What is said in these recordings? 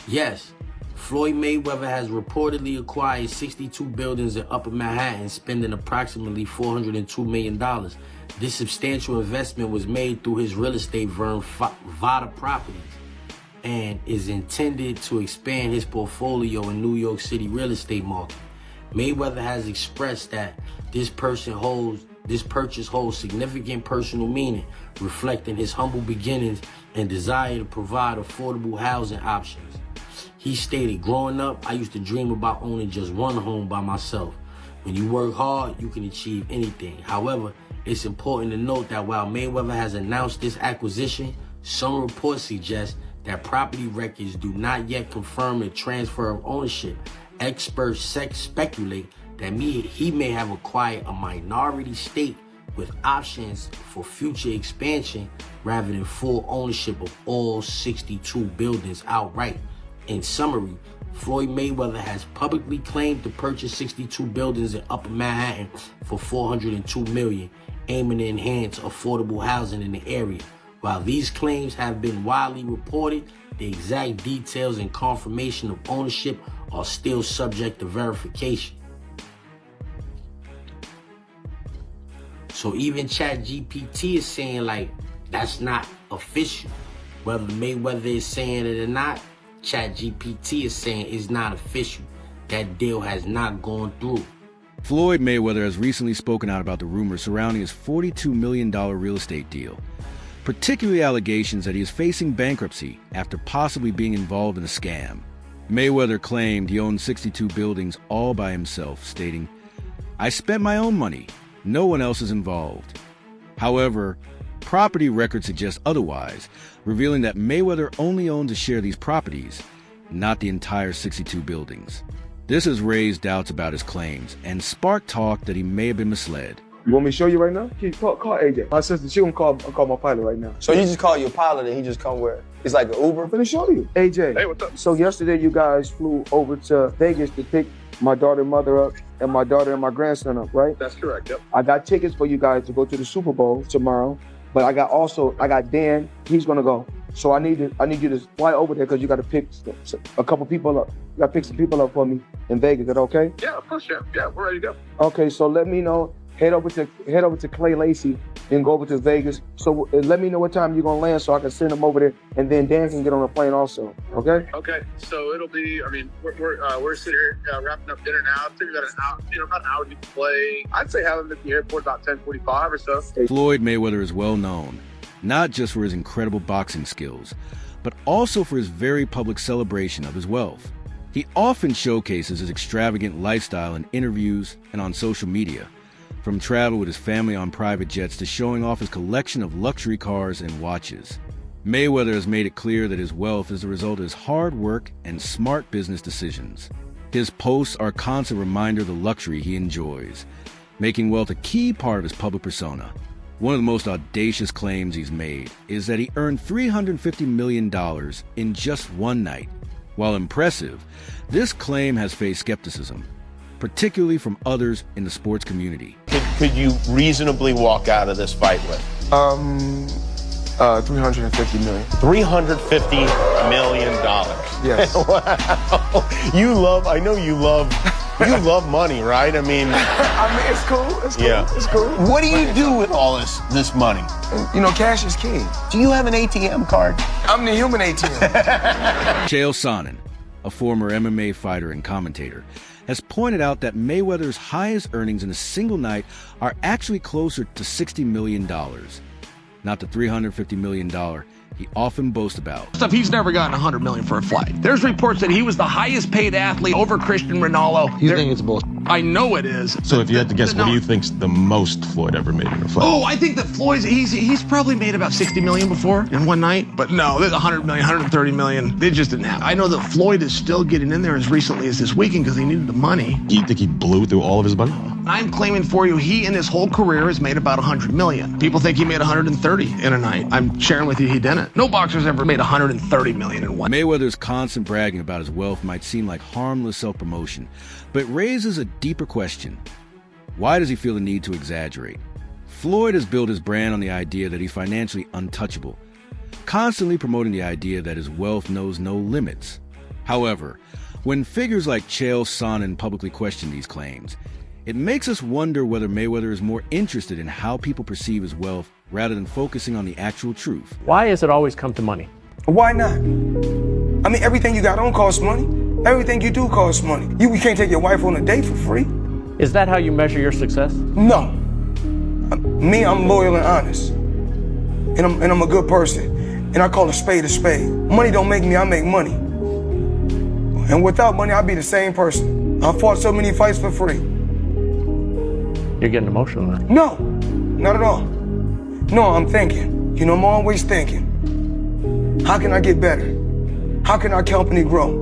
Yes, Floyd Mayweather has reportedly acquired 62 buildings in Upper Manhattan, spending approximately $402 million. This substantial investment was made through his real estate firm, Vada Properties, and is intended to expand his portfolio in New York City real estate market. Mayweather has expressed that this purchase holds significant personal meaning, reflecting his humble beginnings and desire to provide affordable housing options. He stated, "Growing up, I used to dream about owning just one home by myself. When you work hard, you can achieve anything. However, it's important to note that while Mayweather has announced this acquisition, some reports suggest that property records do not yet confirm the transfer of ownership. Experts speculate that he may have acquired a minority stake with options for future expansion rather than full ownership of all 62 buildings outright." In summary, Floyd Mayweather has publicly claimed to purchase 62 buildings in Upper Manhattan for $402 million, aiming to enhance affordable housing in the area. While these claims have been widely reported, the exact details and confirmation of ownership are still subject to verification. So even ChatGPT is saying, like, that's not official. Whether Mayweather is saying it or not, ChatGPT is saying it's not official. That deal has not gone through. Floyd Mayweather has recently spoken out about the rumors surrounding his $42 million real estate deal, particularly allegations that he is facing bankruptcy after possibly being involved in a scam. Mayweather claimed he owned 62 buildings all by himself, stating, "I spent my own money. No one else is involved." However, property records suggest otherwise, revealing that Mayweather only owns a share of these properties, not the entire 62 buildings. This has raised doubts about his claims and sparked talk that he may have been misled. You want me to show you right now? Call AJ. My sister, she gonna call my pilot right now. So you just call your pilot and he just come where? It's like an Uber? I'm gonna show you. AJ. Hey, what's up? So yesterday you guys flew over to Vegas to pick my daughter and mother up and my daughter and my grandson up, right? That's correct, yep. I got tickets for you guys to go to the Super Bowl tomorrow, but I got Dan, he's gonna go. So I need you to fly over there because you gotta pick a couple people up. You gotta pick some people up for me in Vegas. Is that okay? Yeah, of course, yeah, we're ready to go. Okay, so let me know. Head over to Clay Lacey and go over to Vegas. So let me know what time you're gonna land so I can send them over there, and then Dan can get on the plane also. Okay? Okay, so it'll be. I mean, we're sitting here wrapping up dinner now. It's about an hour, about an hour to play. I'd say have them at the airport about 10:45 or so. Floyd Mayweather is well known, not just for his incredible boxing skills, but also for his very public celebration of his wealth. He often showcases his extravagant lifestyle in interviews and on social media, from travel with his family on private jets to showing off his collection of luxury cars and watches. Mayweather has made it clear that his wealth is the result of his hard work and smart business decisions. His posts are a constant reminder of the luxury he enjoys, making wealth a key part of his public persona. One of the most audacious claims he's made is that he earned $350 million in just one night. While impressive, this claim has faced skepticism, particularly from others in the sports community. Could you reasonably walk out of this fight with? 350 million. $350 million. Yes. Wow. I know you love money, right? I mean, it's cool. It's cool. Yeah. It's cool. What do you do with all this money? You know, cash is king. Do you have an ATM card? I'm the human ATM. Chael Sonnen, a former MMA fighter and commentator, has pointed out that Mayweather's highest earnings in a single night are actually closer to $60 million, not the $350 million he often boasts about. He's never gotten $100 million for a flight. There's reports that he was the highest paid athlete over Christian Ronaldo. You think it's bullshit? I know it is. So if you had to guess, what do you think's the most Floyd ever made in a fight? Oh, I think that Floyd's, he's probably made about 60 million before in one night. But no, there's 100 million, 130 million. They just didn't have. I know that Floyd is still getting in there as recently as this weekend because he needed the money. You think he blew through all of his money? I'm claiming for you, he in his whole career has made about 100 million. People think he made 130 in a night. I'm sharing with you he didn't. No boxer's ever made 130 million in one. Mayweather's constant bragging about his wealth might seem like harmless self-promotion, but raises a deeper question. Why does he feel the need to exaggerate? Floyd has built his brand on the idea that he's financially untouchable, constantly promoting the idea that his wealth knows no limits. However, when figures like Chael Sonnen publicly question these claims, it makes us wonder whether Mayweather is more interested in how people perceive his wealth rather than focusing on the actual truth. Why does it always come to money? Why not? I mean, everything you got on costs money. Everything you do costs money. You can't take your wife on a date for free. Is that how you measure your success? No. Me, I'm loyal and honest. And I'm a good person. And I call a spade a spade. Money don't make me, I make money. And without money, I'd be the same person. I fought so many fights for free. You're getting emotional now. No, not at all. No, I'm thinking. You know, I'm always thinking. How can I get better? How can our company grow?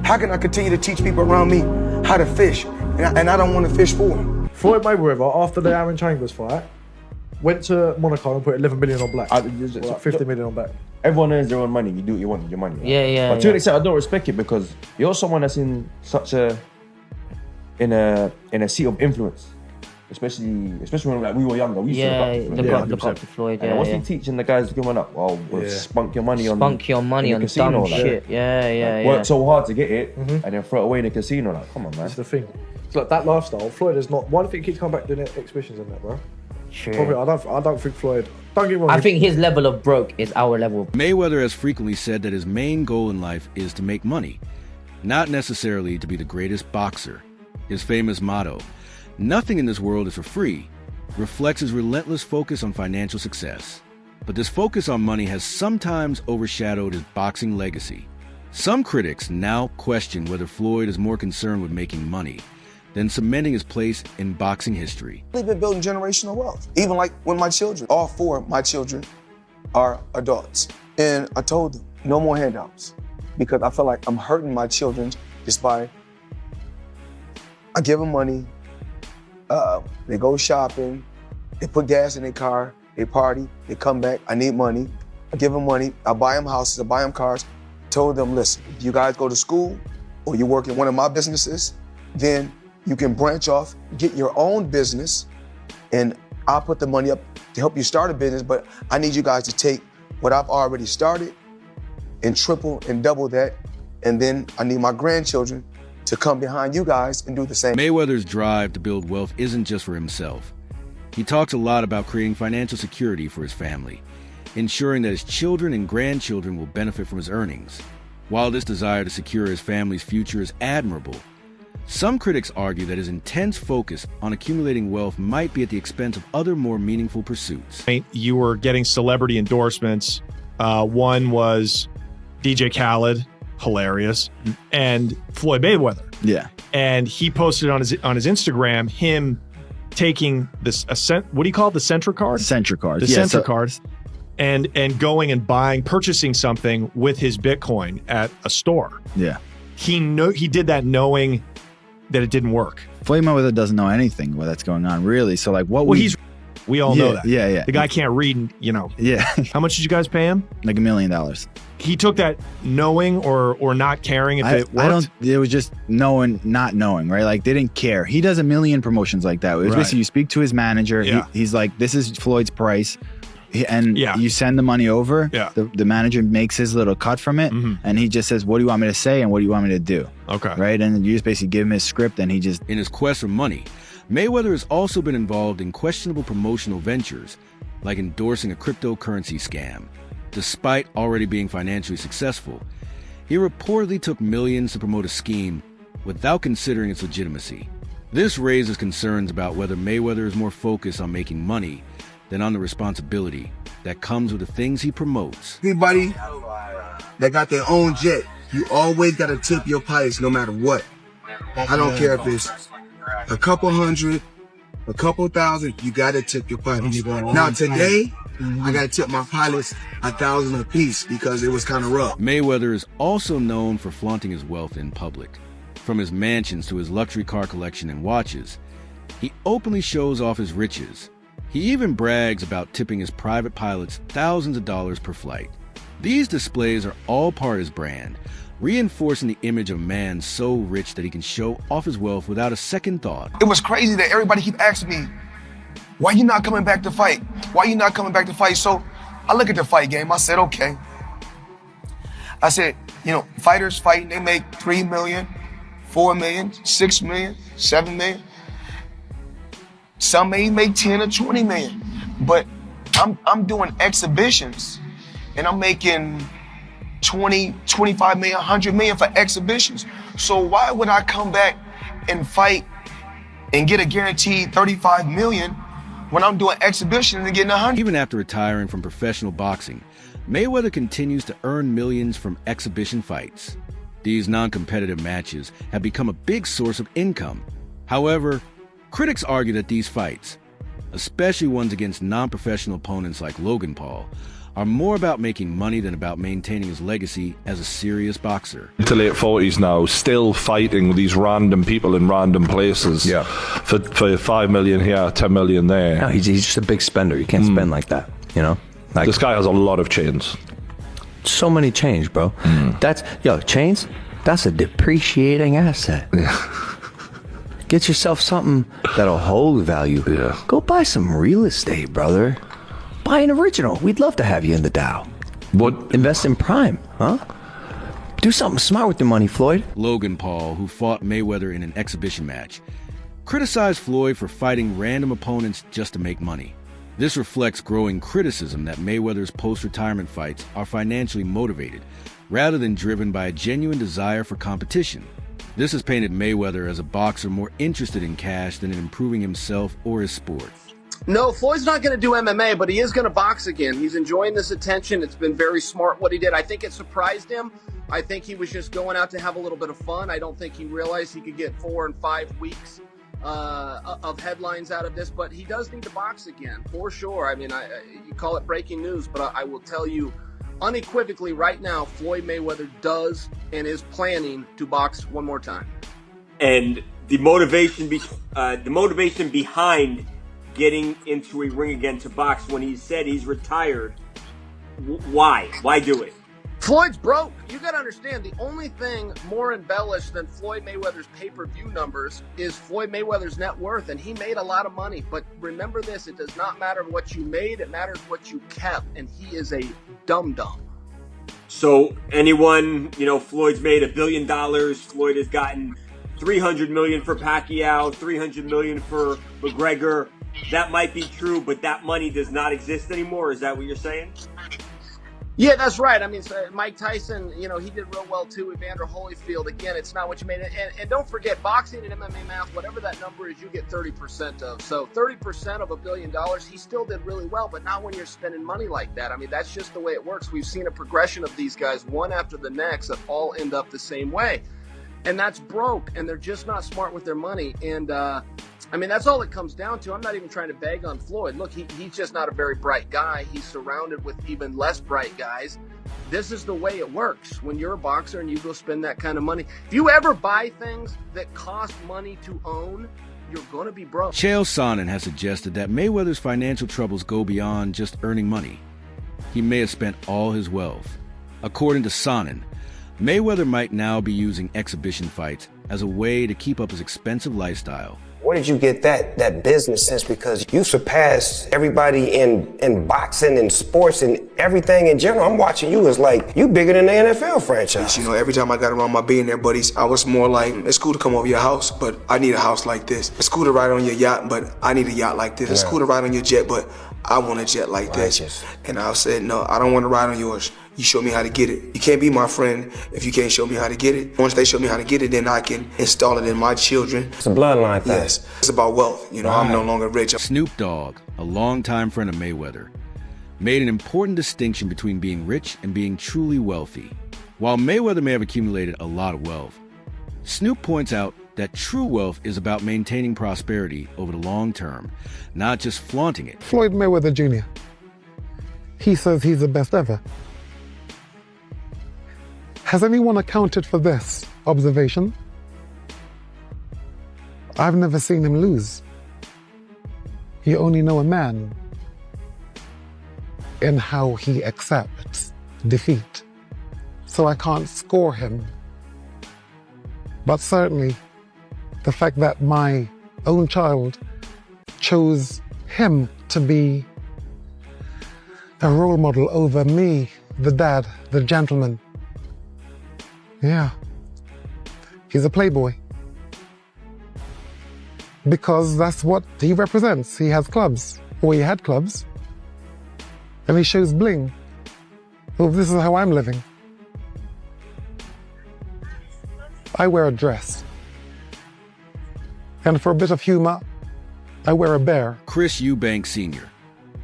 How can I continue to teach people around me how to fish? And I don't want to fish for them. Floyd Mayweather, after the Aaron Chambers fight, went to Monaco and put 11 million on black. 50 million on black. Everyone earns their own money. You do what you want with your money. Right? Yeah. But to an extent, I don't respect it because you're someone that's in such a seat of influence. Especially when like we were younger, we used to look up to Floyd. And what's he teaching the guys coming up? Oh, spunk your money on casino, dumb shit. Work so hard to get it, and then throw it away in the casino. Like, come on, man. That's the thing. It's like that lifestyle. Floyd is not. Why do you think he come back doing exhibitions and that, bro? Sure. Probably, I don't think Floyd. Don't get me wrong. I think his level of broke is our level. Mayweather has frequently said that his main goal in life is to make money, not necessarily to be the greatest boxer. His famous motto, "Nothing in this world is for free," reflects his relentless focus on financial success. But this focus on money has sometimes overshadowed his boxing legacy. Some critics now question whether Floyd is more concerned with making money than cementing his place in boxing history. I've been building generational wealth. Even like when my children, all four of my children are adults. And I told them, no more handouts. Because I feel like I'm hurting my children just by, I give them money, they go shopping, they put gas in their car, they party, they come back, I need money. I give them money, I buy them houses, I buy them cars. Told them, listen, if you guys go to school or you work in one of my businesses, then you can branch off, get your own business, and I'll put the money up to help you start a business, but I need you guys to take what I've already started and triple and double that, and then I need my grandchildren to come behind you guys and do the same. Mayweather's drive to build wealth isn't just for himself. He talks a lot about creating financial security for his family, ensuring that his children and grandchildren will benefit from his earnings. While this desire to secure his family's future is admirable, some critics argue that his intense focus on accumulating wealth might be at the expense of other more meaningful pursuits. You were getting celebrity endorsements. One was DJ Khaled, hilarious, and Floyd Mayweather. Yeah. And he posted on his Instagram him taking this what do you call it? The Centra card? Centra card. The Centra cards. And going and purchasing something with his Bitcoin at a store. Yeah. He did that knowing that it didn't work. Floyd Mayweather doesn't know anything that's going on, really. So, like, what we all know that. Yeah. The guy can't read, Yeah. How much did you guys pay him? Like $1 million. He took that knowing or not caring if it worked? It was just knowing, not knowing, right? Like, they didn't care. He does a million promotions like that. It was basically, you speak to his manager. Yeah. He's like, this is Floyd's price. You send the money over. Yeah. The manager makes his little cut from it. And he just says, what do you want me to say? And what do you want me to do? Okay. Right? And you just basically give him his script and he just... In his quest for money, Mayweather has also been involved in questionable promotional ventures, like endorsing a cryptocurrency scam. Despite already being financially successful, he reportedly took millions to promote a scheme without considering its legitimacy. This raises concerns about whether Mayweather is more focused on making money than on the responsibility that comes with the things he promotes. Anybody that got their own jet, you always got to tip your pilots no matter what. I don't care if it's a couple hundred, a couple thousand, you got to tip your pilots. Now today, I got to tip my pilots 1,000 a piece because it was kind of rough. Mayweather is also known for flaunting his wealth in public. From his mansions to his luxury car collection and watches, he openly shows off his riches. He even brags about tipping his private pilots thousands of dollars per flight. These displays are all part of his brand, reinforcing the image of a man so rich that he can show off his wealth without a second thought. It was crazy that everybody keep asking me, why you not coming back to fight? Why you not coming back to fight? So I look at the fight game, I said, okay. I said, You know, fighters fighting, they make $3 million, $4 million, $6 million, $7 million. Some may make 10 or 20 million. But I'm doing exhibitions and I'm making 20, 25 million, 100 million for exhibitions. So why would I come back and fight and get a guaranteed 35 million when I'm doing exhibitions and getting 100? Even after retiring from professional boxing, Mayweather continues to earn millions from exhibition fights. These non-competitive matches have become a big source of income. However, critics argue that these fights, especially ones against non-professional opponents like Logan Paul, are more about making money than about maintaining his legacy as a serious boxer. Into late 40s now, still fighting with these random people in random places. Yeah. For 5 million here, 10 million there. No, he's just a big spender. You can't spend like that, you know? Like, this guy has a lot of chains. So many chains, bro. Chains, that's a depreciating asset. Yeah. Get yourself something that'll hold value. Yeah. Go buy some real estate, brother. Buy an original. We'd love to have you in the Dow. What? Invest in Prime, huh? Do something smart with your money, Floyd. Logan Paul, who fought Mayweather in an exhibition match, criticized Floyd for fighting random opponents just to make money. This reflects growing criticism that Mayweather's post-retirement fights are financially motivated, rather than driven by a genuine desire for competition. This has painted Mayweather as a boxer more interested in cash than in improving himself or his sport. No, Floyd's not going to do MMA, but he is going to box again. He's enjoying this attention. It's been very smart what he did. I think it surprised him. I think he was just going out to have a little bit of fun. I don't think he realized he could get 4 and 5 weeks of headlines out of this, but he does need to box again, for sure. I mean, you call it breaking news, but I will tell you unequivocally right now, Floyd Mayweather does and is planning to box one more time. And the motivation behind getting into a ring again to box, when he said he's retired, why do it? Floyd's broke. You got to understand, the only thing more embellished than Floyd Mayweather's pay-per-view numbers is Floyd Mayweather's net worth, and he made a lot of money. But remember this, it does not matter what you made, it matters what you kept, and he is a dum-dum. So anyone, Floyd's made $1 billion. Floyd has gotten $300 million for Pacquiao, $300 million for McGregor. That might be true, but that money does not exist anymore. Is that what you're saying? Yeah, that's right. I mean, so Mike Tyson, he did real well too. Evander Holyfield, again, it's not what you made it. And don't forget, boxing and MMA math, whatever that number is, you get 30% of. So 30% of $1 billion, he still did really well, but not when you're spending money like that. I mean, that's just the way it works. We've seen a progression of these guys, one after the next, that all end up the same way. And that's broke, and they're just not smart with their money. And, I mean, that's all it comes down to. I'm not even trying to bag on Floyd. Look, he's just not a very bright guy. He's surrounded with even less bright guys. This is the way it works when you're a boxer and you go spend that kind of money. If you ever buy things that cost money to own, you're going to be broke. Chael Sonnen has suggested that Mayweather's financial troubles go beyond just earning money. He may have spent all his wealth. According to Sonnen, Mayweather might now be using exhibition fights as a way to keep up his expensive lifestyle. Where did you get that business sense? Because you surpassed everybody in boxing and sports and everything in general. I'm watching you as like, you bigger than the NFL franchise. Every time I got around my billionaire buddies, I was more like, it's cool to come over your house, but I need a house like this. It's cool to ride on your yacht, but I need a yacht like this. It's cool to ride on your jet, but I want a jet like this. And I said, no, I don't want to ride on yours. You show me how to get it. You can't be my friend if you can't show me how to get it. Once they show me how to get it, then I can install it in my children. It's a bloodline thing. Yes, it's about wealth. I'm no longer rich. Snoop Dogg, a longtime friend of Mayweather, made an important distinction between being rich and being truly wealthy. While Mayweather may have accumulated a lot of wealth, Snoop points out that true wealth is about maintaining prosperity over the long term, not just flaunting it. Floyd Mayweather Jr., he says he's the best ever. Has anyone accounted for this observation? I've never seen him lose. You only know a man in how he accepts defeat. So I can't score him. But certainly, the fact that my own child chose him to be a role model over me, the dad, the gentleman, Yeah. He's a playboy. Because that's what he represents. He has clubs, or he had clubs. And he shows bling. Well, this is how I'm living. I wear a dress. And for a bit of humor, I wear a bear. Chris Eubank Sr.,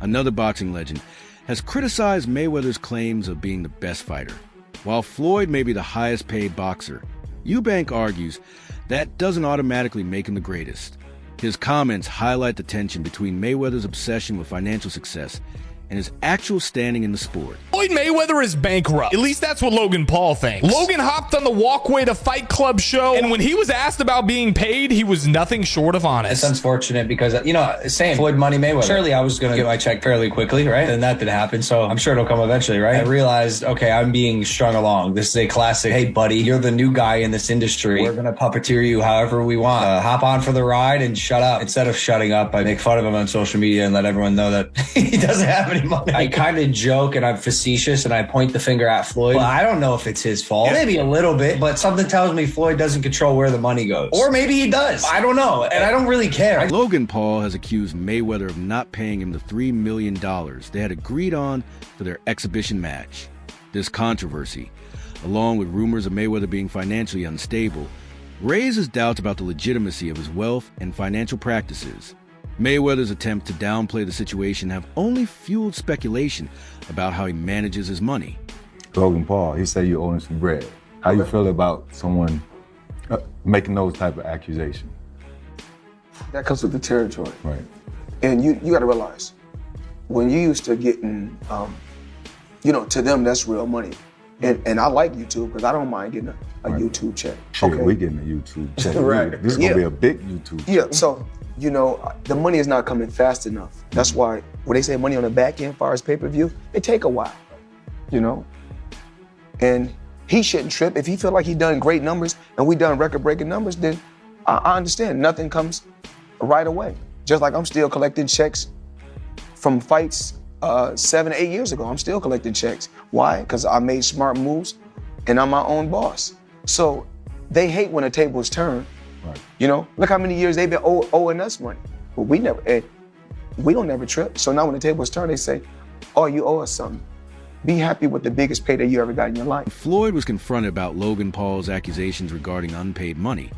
another boxing legend, has criticized Mayweather's claims of being the best fighter. While Floyd may be the highest paid boxer, Eubank argues that doesn't automatically make him the greatest. His comments highlight the tension between Mayweather's obsession with financial success and his actual standing in the sport. Floyd Mayweather is bankrupt. At least that's what Logan Paul thinks. Logan hopped on the Walkway to Fight Club show, and when he was asked about being paid, he was nothing short of honest. It's unfortunate because, same Floyd Money Mayweather. Surely I was going to get my check fairly quickly, right? And that didn't happen, so I'm sure it'll come eventually, right? I realized, okay, I'm being strung along. This is a classic, hey, buddy, you're the new guy in this industry. We're going to puppeteer you however we want. Hop on for the ride and shut up. Instead of shutting up, I make fun of him on social media and let everyone know that he doesn't have any money. I kind of joke and I'm facetious and I point the finger at Floyd. Well, I don't know if it's his fault. Maybe a little bit, but something tells me Floyd doesn't control where the money goes. Or maybe he does. I don't know, and I don't really care. Logan Paul has accused Mayweather of not paying him the $3 million they had agreed on for their exhibition match. This controversy, along with rumors of Mayweather being financially unstable, raises doubts about the legitimacy of his wealth and financial practices. Mayweather's attempt to downplay the situation have only fueled speculation about how he manages his money. Logan Paul, he said you owe him some bread. How you feel about someone making those type of accusations? That comes with the territory. Right. And you got to realize, when you used to getting, to them, that's real money. And I like YouTube because I don't mind getting a YouTube check. Shit, okay. we getting a YouTube check. Right. This is going to be a big YouTube check. Yeah, so, the money is not coming fast enough. That's why when they say money on the back end, as far as pay-per-view, it take a while, And he shouldn't trip. If he feel like he done great numbers and we done record-breaking numbers, then I understand. Nothing comes right away. Just like I'm still collecting checks from fights 7 or 8 years ago. I'm still collecting checks. Why? Because I made smart moves and I'm my own boss. So they hate when the tables turn. Right. Look how many years they've been owing us money. But we don't never trip. So now when the tables turn, they say, oh, you owe us something. Be happy with the biggest payday you ever got in your life. Floyd was confronted about Logan Paul's accusations regarding unpaid money.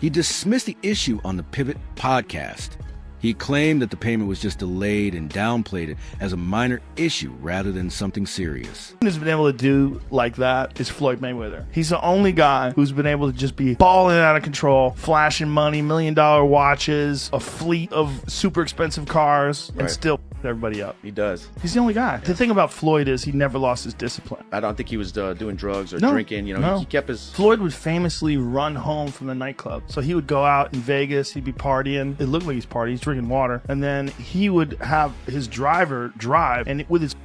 He dismissed the issue on the Pivot podcast. He claimed that the payment was just delayed and downplayed it as a minor issue rather than something serious. Who's been able to do like that is Floyd Mayweather. He's the only guy who's been able to just be balling out of control, flashing money, $1 million watches, a fleet of super expensive cars, and still everybody up. He does. He's the only guy. The thing about Floyd is he never lost his discipline. I don't think he was doing drugs or drinking. He kept his... Floyd would famously run home from the nightclub. So he would go out in Vegas, he'd be partying. It looked like he's partying, he's drinking water. And then he would have his driver drive, and with his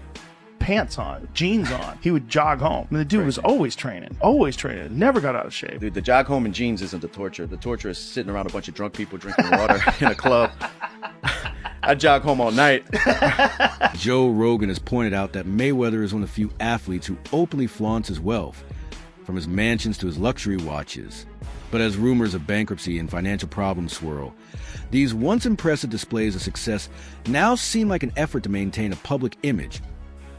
pants on, jeans on, he would jog home. I mean, the dude was always training, never got out of shape. Dude, the jog home in jeans isn't the torture. The torture is sitting around a bunch of drunk people drinking water in a club. I jog home all night. Joe Rogan has pointed out that Mayweather is one of the few athletes who openly flaunts his wealth, from his mansions to his luxury watches. But as rumors of bankruptcy and financial problems swirl, these once impressive displays of success now seem like an effort to maintain a public image,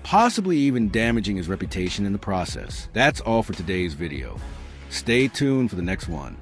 possibly even damaging his reputation in the process. That's all for today's video. Stay tuned for the next one.